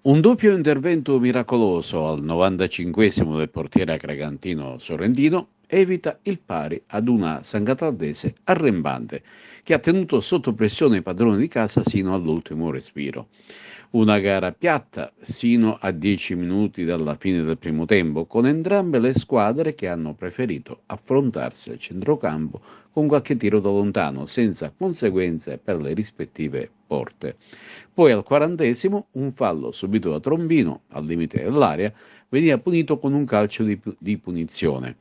Un doppio intervento miracoloso al 95esimo del portiere acregantino Sorrentino evita il pari ad una San Cataldese arrembante che ha tenuto sotto pressione i padroni di casa sino all'ultimo respiro. Una gara piatta sino a 10 minuti dalla fine del primo tempo, con entrambe le squadre che hanno preferito affrontarsi al centrocampo con qualche tiro da lontano, senza conseguenze per le rispettive porte. Poi al 40esimo un fallo subito da Trombino al limite dell'area veniva punito con un calcio di punizione.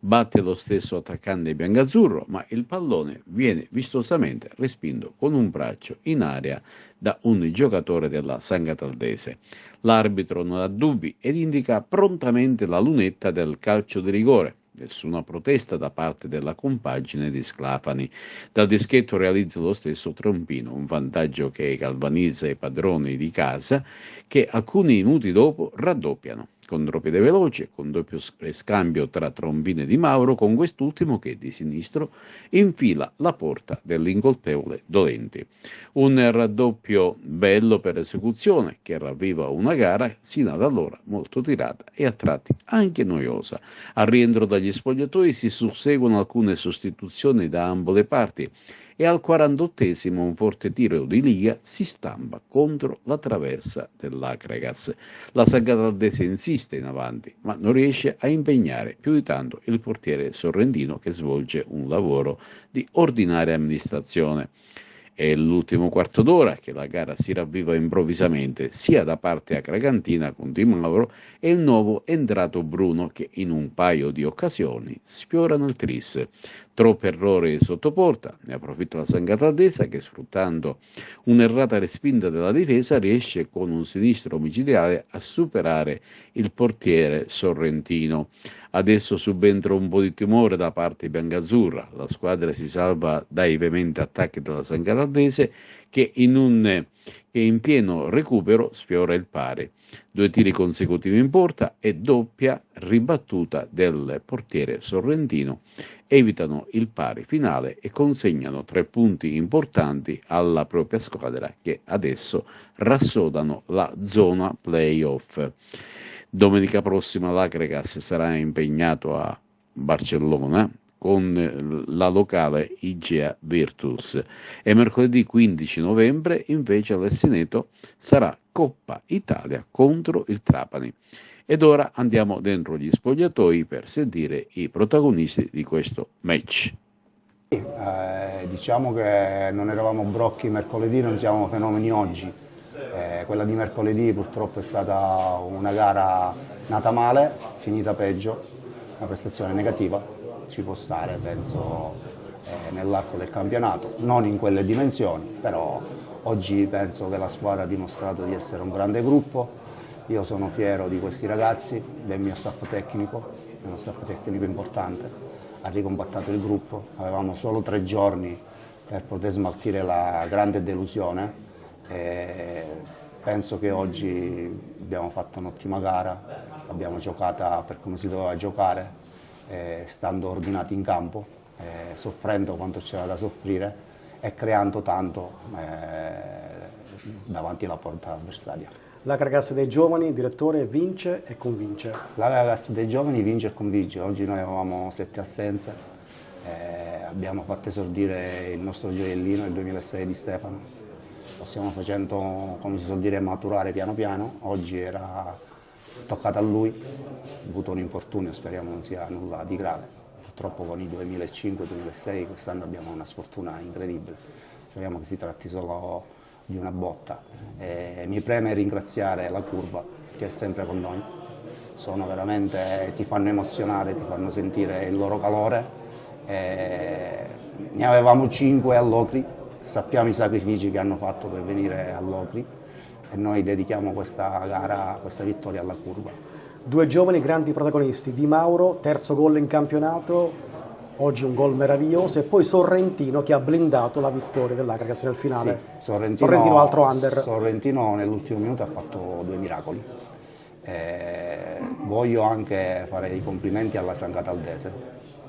Batte lo stesso attaccante biancazzurro, ma il pallone viene vistosamente respinto con un braccio in area da un giocatore della San Cataldese. L'arbitro non ha dubbi ed indica prontamente la lunetta del calcio di rigore. Nessuna protesta da parte della compagine di Sclafani. Dal dischetto realizza lo stesso Trombino, un vantaggio che galvanizza i padroni di casa che alcuni minuti dopo raddoppiano. Contropiede veloce, con doppio scambio tra Trombino e Di Mauro, con quest'ultimo che di sinistro infila la porta dell'incolpevole Dolenti. Un raddoppio bello per esecuzione che ravviva una gara sino ad allora molto tirata e a tratti anche noiosa. Al rientro dagli spogliatoi si susseguono alcune sostituzioni da ambo le parti e al 48esimo un forte tiro di Liga si stampa contro la traversa dell'Acregas. La San Cataldese insiste in avanti, ma non riesce a impegnare più di tanto il portiere sorrentino che svolge un lavoro di ordinaria amministrazione. È l'ultimo quarto d'ora che la gara si ravviva improvvisamente sia da parte acregantina con Di Mauro e il nuovo entrato Bruno che in un paio di occasioni sfiorano il tris. Troppi errori sotto porta, ne approfitta la San Cataldese che sfruttando un'errata respinta della difesa riesce con un sinistro omicidiale a superare il portiere sorrentino. Adesso subentra un po' di timore da parte biancazzurra, la squadra si salva dai veementi attacchi della San Cataldese che in pieno recupero sfiora il pari. 2 tiri consecutivi in porta e doppia ribattuta del portiere sorrentino evitano il pari finale e consegnano 3 punti importanti alla propria squadra che adesso rassodano la zona playoff. Domenica prossima l'Acregas sarà impegnato a Barcellona con la locale Igea Virtus e mercoledì 15 novembre invece all'Essineto sarà Coppa Italia contro il Trapani. Ed ora andiamo dentro gli spogliatoi per sentire i protagonisti di questo match. Diciamo che non eravamo brocchi mercoledì, non siamo fenomeni oggi. Quella di mercoledì purtroppo è stata una gara nata male, finita peggio, una prestazione negativa, ci può stare penso nell'arco del campionato, non in quelle dimensioni, però oggi penso che la squadra ha dimostrato di essere un grande gruppo. Io sono fiero di questi ragazzi, del mio staff tecnico, è uno staff tecnico importante, ha ricompattato il gruppo, avevamo solo 3 giorni per poter smaltire la grande delusione e penso che oggi abbiamo fatto un'ottima gara, l'abbiamo giocata per come si doveva giocare, stando ordinati in campo, soffrendo quanto c'era da soffrire e creando tanto davanti alla porta avversaria. La Carcassa dei giovani, direttore, vince e convince. La Carcassa dei giovani vince e convince. Oggi noi avevamo 7 assenze, abbiamo fatto esordire il nostro gioiellino, il 2006 di Stefano. Lo stiamo facendo, come si suol dire, maturare piano piano. Oggi era toccata a lui, ha avuto un infortunio, speriamo non sia nulla di grave. Purtroppo con i 2005-2006 quest'anno abbiamo una sfortuna incredibile. Speriamo che si tratti solo di una botta. Mi preme ringraziare la curva che è sempre con noi, sono veramente, ti fanno emozionare, ti fanno sentire il loro calore. Ne avevamo 5 all'Ocri, sappiamo i sacrifici che hanno fatto per venire all'Ocri e noi dedichiamo questa gara, questa vittoria alla curva. 2 giovani grandi protagonisti, Di Mauro, terzo gol in campionato, oggi un gol meraviglioso, e poi Sorrentino che ha blindato la vittoria dell'Acregas nel finale. Sì, Sorrentino altro under. Sorrentino nell'ultimo minuto ha fatto 2 miracoli. Voglio anche fare i complimenti alla San Cataldese,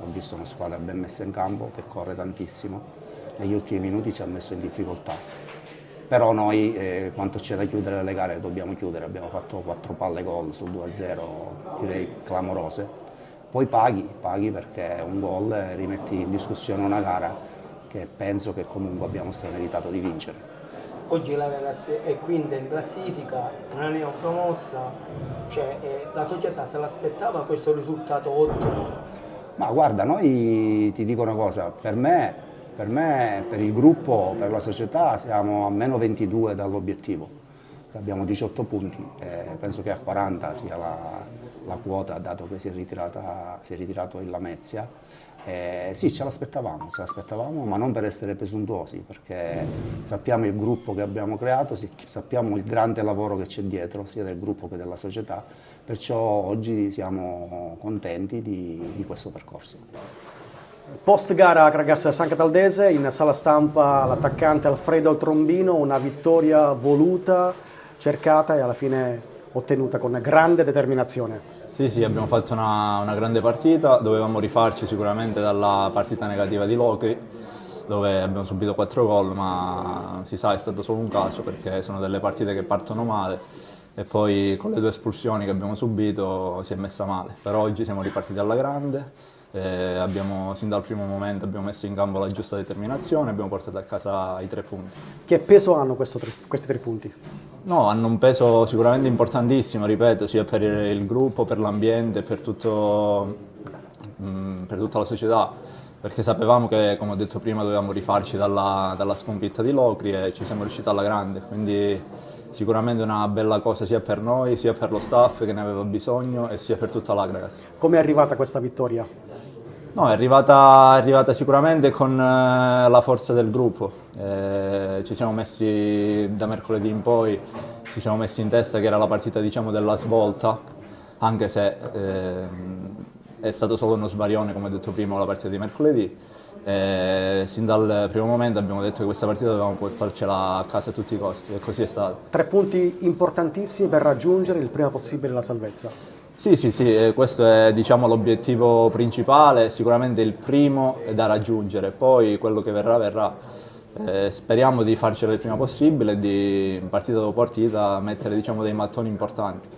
ho visto una squadra ben messa in campo, che corre tantissimo, negli ultimi minuti ci ha messo in difficoltà. però noi quanto c'è da chiudere le gare dobbiamo chiudere, abbiamo fatto 4 palle gol sul 2-0, direi clamorose. Poi paghi perché un gol rimetti in discussione una gara che penso che comunque abbiamo strameritato di vincere. Oggi la Vegas è quinta in classifica, una neopromossa, cioè la società se l'aspettava questo risultato ottimo? Ma guarda, noi ti dico una cosa, per me, per il gruppo, per la società siamo a meno 22 dall'obiettivo, abbiamo 18 punti, penso che a 40 sia la quota dato che si è ritirato il Lamezia. Sì, ce l'aspettavamo, ma non per essere presuntuosi, perché sappiamo il gruppo che abbiamo creato, sappiamo il grande lavoro che c'è dietro, sia del gruppo che della società, perciò oggi siamo contenti di questo percorso. Post gara a Kragas San Cataldese, in sala stampa l'attaccante Alfredo Trombino, una vittoria voluta, cercata e alla fine ottenuta con grande determinazione. Sì, abbiamo fatto una grande partita, dovevamo rifarci sicuramente dalla partita negativa di Locri, dove abbiamo subito 4 gol, ma si sa è stato solo un caso perché sono delle partite che partono male e poi con le 2 espulsioni che abbiamo subito si è messa male. Però oggi siamo ripartiti alla grande, sin dal primo momento abbiamo messo in campo la giusta determinazione e abbiamo portato a casa i 3 punti. Che peso hanno questi 3 punti? No, hanno un peso sicuramente importantissimo, ripeto, sia per il gruppo, per l'ambiente, per tutta la società, perché sapevamo che, come ho detto prima, dovevamo rifarci dalla sconfitta di Locri e ci siamo riusciti alla grande, quindi sicuramente una bella cosa sia per noi, sia per lo staff che ne aveva bisogno e sia per tutta l'Agragas. Come è arrivata questa vittoria? No, è arrivata sicuramente con la forza del gruppo. Ci siamo messi da mercoledì in poi, ci siamo messi in testa che era la partita, diciamo, della svolta, anche se è stato solo uno sbarione, come ho detto prima, la partita di mercoledì. Sin dal primo momento abbiamo detto che questa partita dovevamo farcela a casa a tutti i costi e così è stato. 3 punti importantissimi per raggiungere il prima possibile la salvezza. Sì, questo è, diciamo, l'obiettivo principale, sicuramente il primo è da raggiungere, poi quello che verrà. Speriamo di farcela il prima possibile e di partita dopo partita mettere, diciamo, dei mattoni importanti.